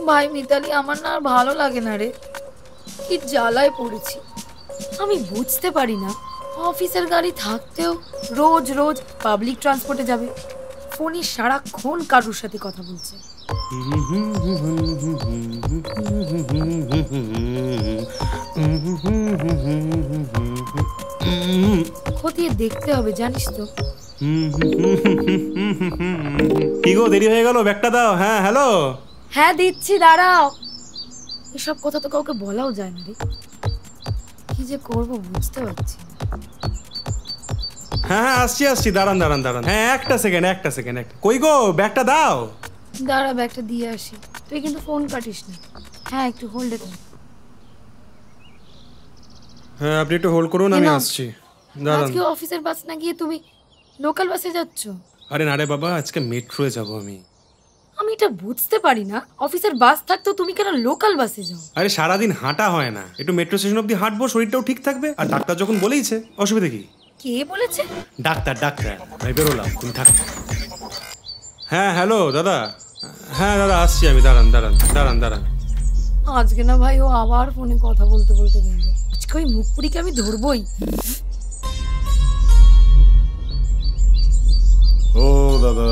ভাই মিতালি, আমার না আর ভালো লাগে না রে, কি জ্বালায় পড়েছি। আমি বুঝতে পারি না, অফিসের গাড়ি থাকতেও রোজ রোজ পাবলিক ট্রান্সপোর্টে যাবে, ফোনে সারাক্ষণ কারোর সাথে কথা বলছে। খতিয়ে দেখতে হবে, জানিস তো। কি গো, দেরি হয়ে গেল, ব্যাগটা দাও। হ্যাঁ হ্যালো। হ্যাঁ দিচ্ছি, দাঁড়াও। এসব কথা তো কাউকে বলাও যায় না রে, কি যে করবো বুঝতে পারছি। হ্যাঁ হ্যাঁ, আসছি আসছি, দাঁড়ান দাঁড়ান দাঁড়ান। হ্যাঁ একটা সেকেন্ড। কই গো, ব্যাগটা দাও। দাঁড়া, ব্যাগটা দিয়ে আসি। তুই কিন্তু ফোন কাটিস না। হ্যাঁ, একটু হোল্ডে থাক। হ্যাঁ আপনি একটু হোল্ড করুন, আমি আসছি। দাঁড়ান। আজকে অফিসের বাস না গিয়ে তুমি লোকাল বাসে যাচ্ছ? আরে না রে বাবা, আজকে মেট্রোয় যাব আমি। আমি এটা বুঝতে পারি না, অফিসের বাস থাকতো তুমি কেন লোকাল বাসে যাও? আরে সারাদিন হাঁটা হয় না, একটু মেট্রো স্টেশন অব্দি হাঁটবো, শরীরটাও ঠিক থাকবে। আর ডাক্তার যখন বলেইছে, অসুবিধা কি? কে বলেছে? ডাক্তার। আমি বেরোলাম, তুমি থাক। হ্যাঁ হ্যালো দাদা। হ্যাঁ দাদা আসছি আমি, দাঁড়ান। আজকে না ভাই, ও আবার ফোনে কথা বলতে বলতে গেল। আজকে ওই মুখপুরিকে আমি ধরবই। ও দাদা।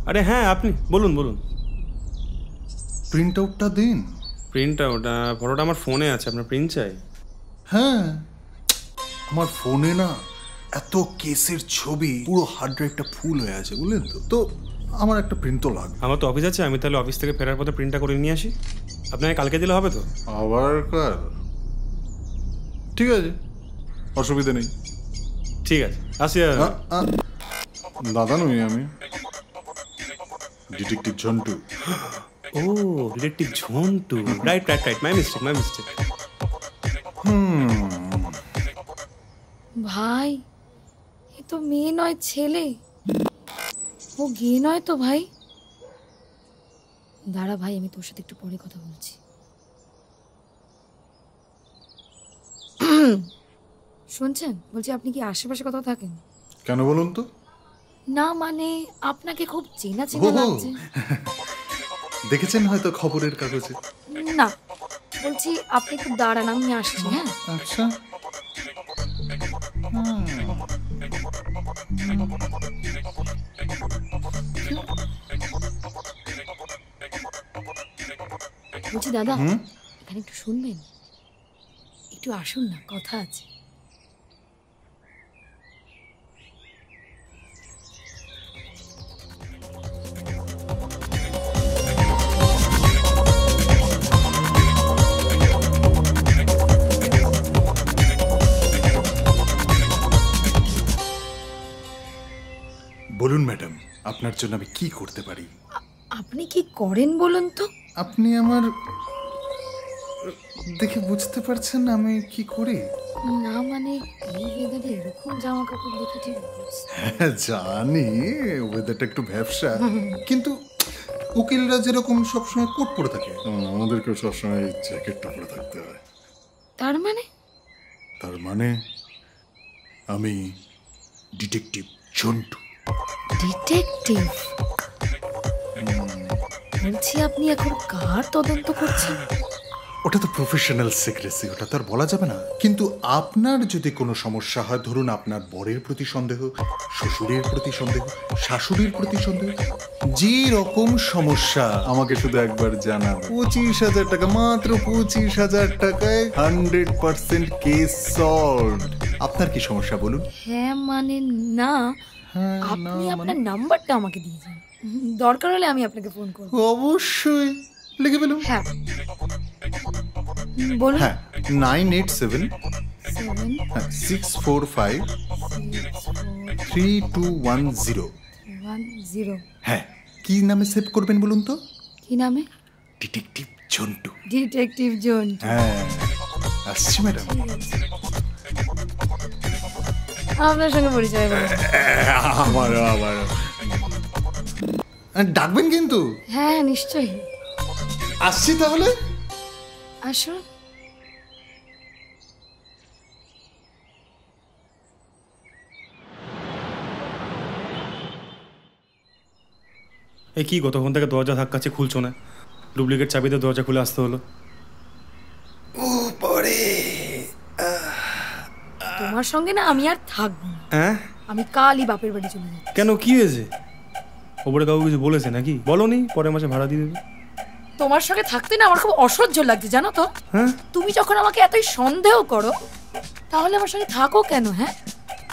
আরে হ্যাঁ আপনি বলুন। প্রিন্ট আউটটা দিন। Print out? ফটোটা আমার ফোনে আছে, আপনার প্রিন্ট চাই? হ্যাঁ, আমার ফোনে না এত কেসের ছবি, পুরো হার্ড ড্রাইভটা ফুল হয়ে আছে, বুঝলেন তো। তো আমার একটা প্রিন্ট তো লাগবে। আমার তো অফিস আছে, আমি তাহলে অফিস থেকে ফেরার পথে প্রিন্টটা করে নিয়ে আসি। আপনাকে কালকে দিলে হবে তো? আবার কাল? ঠিক আছে, অসুবিধা নেই। ঠিক আছে, আসি। দাদা নই আমি, ডিটেকটিভ ঝন্টু। ও detective Jhantu, right. My mistake. ভাই, এ তো মেয়ে নয়, ছেলে। ও গে নয় তো ভাই? দাঁড়া ভাই, আমি তোর সাথে একটু পরে কথা বলছি। শুনছেন? বলছি, আপনি কি আশেপাশে কোথাও থাকেন? কেন বলুন তো? না মানে, আপনাকে খুব চেনা লাগছে। দেখেছেন হয়তো খবরের কাগজে। না, বলছি আপনি একটু দাঁড়ান, আমি আসছি। হ্যাঁ আচ্ছা। বলছি দাদা, এখানে একটু শুনবেন? একটু আসুন না, কথা আছে। বলুন ম্যাডাম, আপনার জন্য আমি কি করতে পারি? আপনি কি করেন বলুন তো? আপনি আমার দেখে বুঝতে পারছেন আমি কি করি? না মানে, এই ওয়েদারে এরকম জামা কাপড় দেখে ঠিক জানি ওয়েদারটা একটু ভ্যাবসা, কিন্তু উকিলরা যেরকম সবসময় কোট পরে থাকে, আমাদেরকেও সবসময় জ্যাকেটটা পরে থাকতে হয়। তার মানে আমি ডিটেকটিভ ঝন্টু। ডিটেকটিভ? বলছি, আপনি এখন কার তদন্ত করছেন? ওটা তো প্রফেশনাল সিক্রেসি, ওটা তো আর বলা যাবে না। কিন্তু আপনার যদি কোনো সমস্যা হয়, ধরুন আপনার বরের প্রতি সন্দেহ, শ্বশুরের প্রতি সন্দেহ, শাশুড়ির প্রতি সন্দেহ, যে রকম সমস্যা আমাকে শুধু একবার জানান। 25,000 টাকা, মাত্র 25,000 টাকায় 100% কেস সলভড। আপনার কি সমস্যা বলুন? হ্যাঁ মানে না, আপনি আপনার নাম্বারটা আমাকে দিয়ে দিন, দরকার হলে আমি আপনাকে ফোন করব। অবশ্যই, লিখে ফেলুন। হ্যাঁ বলুন। হ্যাঁ, 987 645 3210। হ্যাঁ, কি নামে সেভ করবেন বলুন তো? কি নামে? ডিটেকটিভ ঝন্টু। ডিটেকটিভ ঝন্টু। হ্যাঁ, আসছি ম্যাডাম। আপনার সঙ্গে পরিচয় হলো। আবার ডাকবেন কিন্তু। হ্যাঁ নিশ্চয়ই। আসছি তাহলে। আসুন। এই কি কতক্ষণ থেকে দরজা ধাক্কাচ্ছে, খুলছো না? ডুপ্লিকেট চাবিতে দরজা খুলে আসতে হলো। তোমার সঙ্গে না আমি আর থাকবো না। হ্যাঁ আমি কালই বাপের বাড়ি চলে যাচ্ছি। কেন, কি হয়েছে? ওপরে কাউকে কিছু বলেছে নাকি? বলোনি পরের মাসে ভাড়া দিয়ে দেবে? তোমার সঙ্গে থাকতে না আমার খুব অসহ্য লাগছে জানো তো। হ্যাঁ তুমি যখন আমাকে এতই সন্দেহ করো তাহলে আমার সঙ্গে থাকো কেন? হ্যাঁ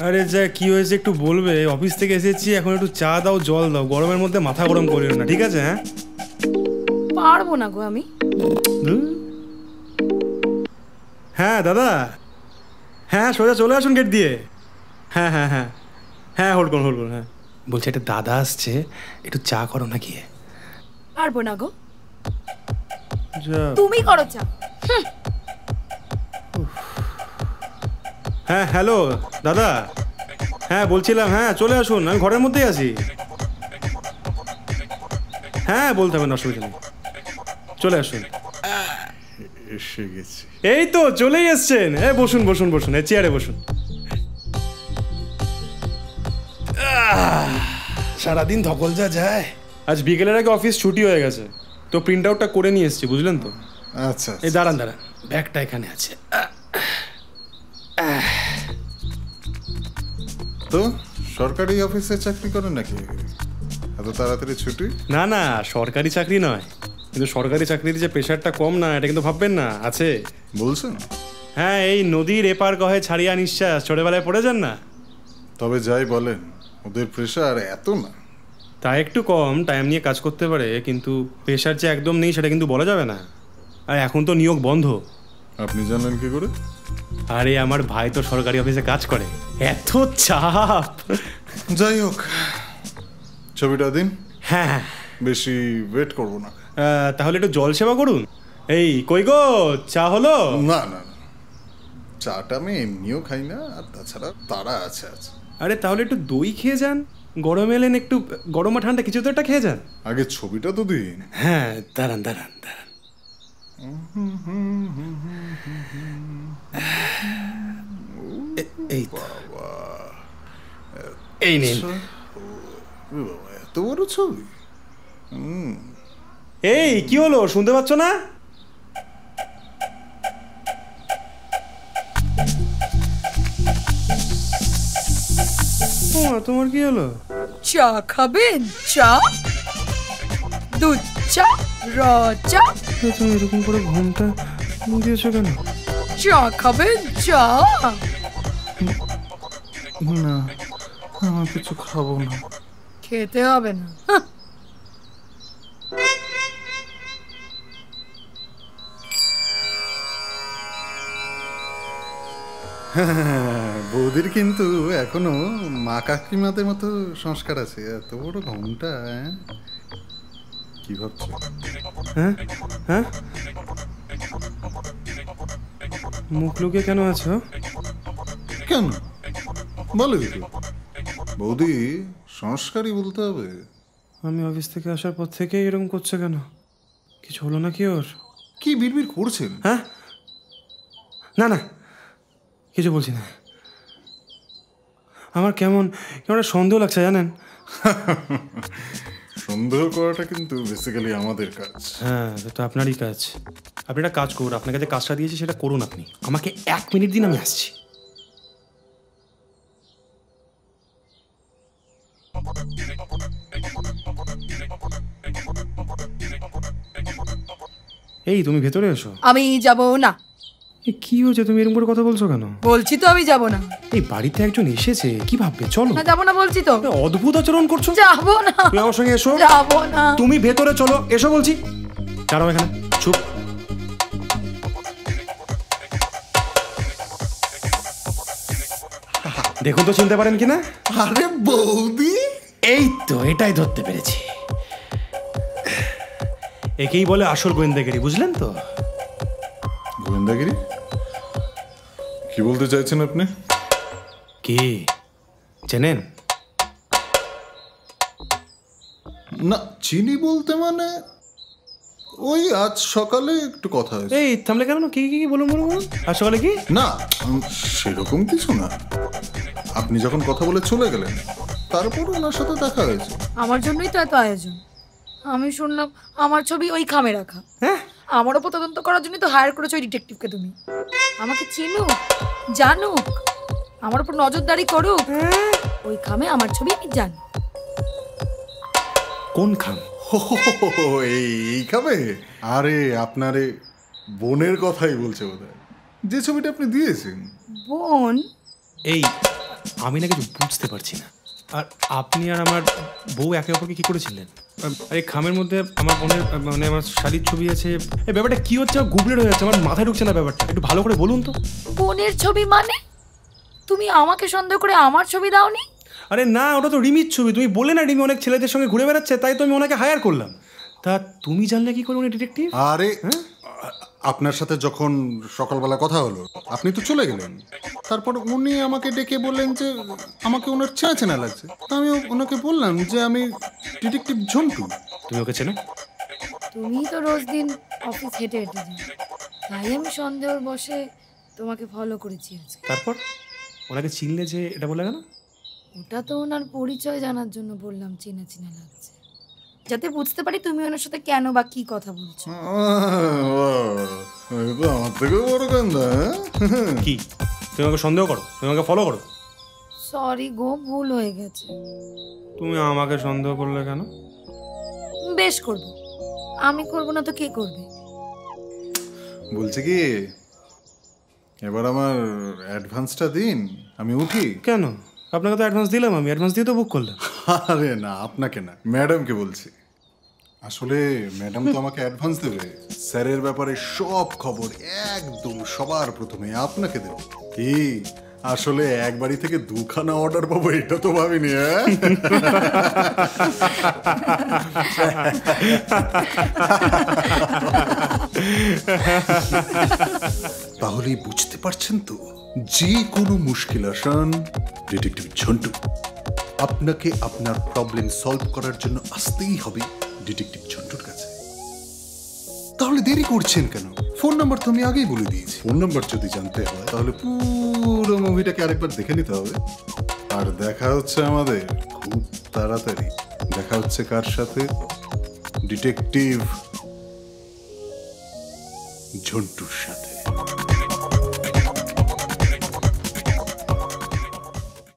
আরে যা কি হয়েছে একটু বলবে। অফিস থেকে এসেছি, এখন একটু চা দাও, জল দাও, গরমের মধ্যে মাথা গরম করিও না, ঠিক আছে? হ্যাঁ পারবো না গো আমি। ধুর। হ্যাঁ দাদা, হ্যাঁ সোজা চলে আসুন গেট দিয়ে। হ্যাঁ হ্যাঁ হ্যাঁ হ্যাঁ হোল্ড করুন হোল্ড করুন। হ্যাঁ বলছি একটা দাদা আসছে, একটু চা করো না গিয়ে। পারবো না গো, যা। তুমি করো চা। হ্যাঁ হ্যালো দাদা, হ্যাঁ বলছিলাম হ্যাঁ চলে আসুন, আমি ঘরের মধ্যেই আছি। হ্যাঁ বলতে হবে না, অসুবিধা নেই, চলে আসুন। এসে গেছি। এই তো চলেই এসছেন। হ্যাঁ বসুন বসুন বসুন, এই চেয়ারে বসুন। সারাদিন ধকল যা যায়। আজ বিকেলের আগে অফিস ছুটি হয়ে গেছে, তো প্রিন্ট আউটটা করে নিয়ে এসছি, বুঝলেন তো? আচ্ছা এই দাঁড়ান দাঁড়ান, ব্যাগটা এখানে আছে। তো সরকারি অফিসে চাকরি করেন নাকি? এত তাড়াতাড়ি ছুটি? না না, সরকারি চাকরি নয়, কিন্তু সরকারি চাকরিতে যে প্রেশারটা কম না এটা কিন্তু ভাববেন না, আছে। বলছেন? হ্যাঁ এই নদীর এপার গহে ছাড়িয়া নিঃশ্বাস, ছোটবেলায় পড়ে যান না? তবে যাই বলেন, ওদের প্রেশার এত না। তা একটু কম টাইম নিয়ে কাজ করতে পারে, কিন্তু প্রেশার যে একদম নেই সেটা কিন্তু বলা যাবে না। আর এখন তো নিয়োগ বন্ধ। আপনি জানেন কি করে? আরে আমার ভাই তো সরকারি অফিসে কাজ করে, এত চাপ। যাই হোক, ছবিটা দিন। হ্যাঁ বেশি ওয়েট করব না। তাহলে একটু জল সেবা করুন। এই কই গো, চা হলো? না না না, চাটা আমি এমনিও খাই না, আর তাছাড়া তারা আছে আছে। আরে তাহলে একটু দই খেয়ে যান, গরম এলেন, একটু গরম বা ঠান্ডা কিছু তো একটা খেয়ে যান। আগে ছবিটা তো দিন। হ্যাঁ দাঁড়ান দাঁড়ান দাঁড়ান। এই বাবা, এই নিন। বাবা, এত বড় ছবি! এই কি হলো, শুনতে পাচ্ছ না? তোমার কি হলো? চা খাবেন? চা, দুধ চা, র চা। তুমি এরকম করে ঘুমটা দিয়েছো কেন? চা খাবেন? চা। না, আমার কিছু খাবো না। খেতে হবে না। হাহ। বৌদির কিন্তু এখনো মা কাকিমাদের মতো সংস্কার আছে। এত বড় ঘুমটা, কি ভাবছো? হ্যাঁ হ্যাঁ, মুখ লুকিয়ে কেন আছো? কেন বলো কিছু। বৌদি সংস্কারই বলতে হবে। আমি অফিস থেকে আসার পর থেকেই এরকম করছে কেন? কিছু হলো নাকি ওর? কি বিড়বিড় করছেন? হ্যাঁ না না, কিছু বলছি না। আমার কেমন কেমন একটা সন্দেহ লাগছে জানেন। সন্দেহ করাটা কিন্তু বেসিক্যালি আমাদের কাজ। হ্যাঁ তো আপনারই কাজ। আপনি একটা কাজ করুন, আপনাকে যে কাজটা দিয়েছি সেটা করুন আপনি। আমাকে 1 মিনিট দিন, আমি আসছি। এই তুমি ভেতরে এসো। আমি যাব না। কি হয়েছে, তুমি এরকম করে কথা বলছো কেন? বলছি তো আমি যাব না। এই বাড়িতে একজন এসেছে, কি ভাববে? চলো। না যাব না বলছি তো। অদ্ভুত আচরণ করছো। যাব না। তুমি আমার সঙ্গে এসো। যাব না। তুমি ভেতরে চলো, এসো বলছি। দাঁড়াও এখানে, চুপ। দেখুন তো চিনতে পারেন কিনা। আরে বৌদি, এই তো এটাই ধরতে পেরেছি। একেই বলে আসল গোয়েন্দাগিরি, বুঝলেন তো? গোয়েন্দাগিরি? কি বলতে চাইছেন আপনি? কি চেনেন? না, চিনি বলতে মানে ওই আজ সকালে একটু কথা হয়েছে। এই থামলে কেন? কি কি কি বলুন বলুন বলুন। আর সকালে কি? না, সেরকম কিছু না। আপনি যখন কথা বলে চলে গেলেন, তারপর ওনার সাথে দেখা হয়েছে। আমার জন্যই তো এত আয়োজন। আমি শুনলাম আমার ছবি ওই খামে রাখা। হ্যাঁ, আমার ওপর তদন্ত করার জন্য তো হায়ার করেছো ওই ডিটেকটিভকে তুমি। আমাকে চিনুক, জানুক, আমার উপর নজরদারি করুক, ওই খামে আমার ছবি আমি জানি। কোন খাম? এই খাবে? আরে আপনারে বোনের কথাই বলছে বোধহয়, যে ছবিটা আপনি দিয়েছেন। বোন? এই আমি না কিছু বুঝতে পারছি না। আর আপনি আর আমার বউ একে অপরকে কি করেছিলেন? আর এই খামের মধ্যে আমার বোনের মানে আমার শাড়ির ছবি আছে। এই ব্যাপারটা কি হচ্ছে? আমার গুবলেট হয়ে যাচ্ছে, আমার মাথায় ঢুকছে না ব্যাপারটা। একটু ভালো করে বলুন তো। বোনের ছবি মানে? তুমি আমাকে সন্দেহ করে আমার ছবি দাওনি? আরে না, ওটা তো রিমির ছবি। তুমি বললে না রিমি অনেক ছেলেদের সঙ্গে ঘুরে বেড়াচ্ছে, তাই তো আমি ওনাকে হায়ার করলাম। তা তুমি জানলে কি করে উনি ডিটেকটিভ? আরে আপনার সাথে যখন সকালবেলা কথা হলো আপনি তো চলে গেলেন, তারপর উনি আমাকে ডেকে বললেন যে আমাকে ওনার চেনা চেনা লাগছে। তা আমি ওনাকে বললাম যে আমি ডিটেকটিভ ঝন্টু। তুমি ওকে চেনো? তুমি তো রোজ দিন অফিস হেঁটে হেঁটে যাও, তাই আমি সন্দেহর বসে তোমাকে ফলো করেছি আজকে। তারপর ওনাকে চিনলে যে এটা বলে গেল? ওটা তো ওনার পরিচয় জানার জন্য বললাম, চেনা চেনা লাগছে, যাতে বুঝতে পারি তুমি ওনার সাথে কেন বা কি কথা বলছো। আমার থেকে বড় কান্দা। কি তুমি আমাকে সন্দেহ করো? তুমি আমাকে ফলো করো? সরি গো, ভুল হয়ে গেছে। তুমি আমাকে সন্দেহ করলে কেন? বেশ করব, আমি করব না তো কে করবে? বলছে কি এবার আমার অ্যাডভান্সটা দিন, আমি উঠি। কেন? আপনাকে তো অ্যাডভান্স দিলাম, আমি অ্যাডভান্স দিয়ে তো বুক করলাম। আরে না, আপনাকে না, ম্যাডামকে বলছি। আসলে ম্যাডাম তো আমাকে অ্যাডভান্স দেবে, স্যারের ব্যাপারে সব খবর একদম সবার প্রথমে আপনাকে দেবে। কি আসলে এক বাড়ি থেকে দুখানা অর্ডার পাবো এটা তো ভাবিনি। তাহলেই বুঝতে পারছেন তো, যে কোনো মুশকিল আসান ডিটেকটিভ ঝন্টু। আপনাকে আপনার প্রবলেম সলভ করার জন্য আসতেই হবে ডিটেকটিভ ঝন্টুর কাছে। তাহলে দেরি করছেন কেন? ফোন নাম্বার তো আমি আগেই বলে দিয়েছি। ফোন নাম্বার যদি জানতে হয় তাহলে পুরো মুভিটাকে আরেকবার দেখে নিতে হবে। আর দেখা হচ্ছে আমাদের খুব তাড়াতাড়ি। দেখা হচ্ছে কার সাথে? ডিটেকটিভ ঝন্টুর সাথে।